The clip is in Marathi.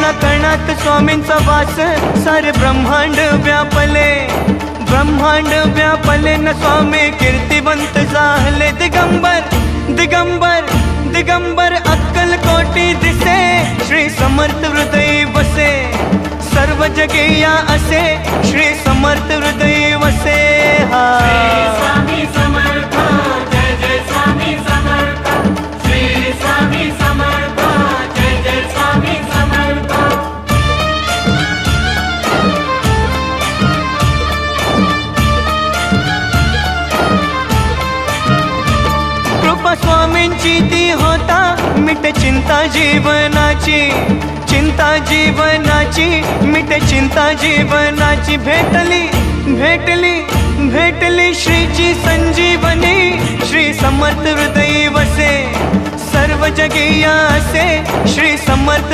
कणाकणात स्वामींचा वास, सारे ब्रह्मांड व्यापले, ब्रह्मांड व्यापले न स्वामी कीर्तिवंत झाले। दिगंबर दिगंबर दिगंबर अक्कल कोटी दिसे, श्री समर्थ हृदय वसे, सर्व जगे या असे श्री समर्थ हृदय वसे। श्री स्वामी समर्थ, जय जय स्वामी समर्थ, श्री स्वामी समर्थ, जय जय स्वामी समर्थ। कृपा स्वामींची ती होता, मिटे चिंता जीवनाची, चिंता जीवनाची मिटे चिंता जीवनाची। भेटली भेटली भेटली श्रीची संजीवनी, श्री समर्थ हृदय वसे, सर्व जगे या असे श्री समर्थ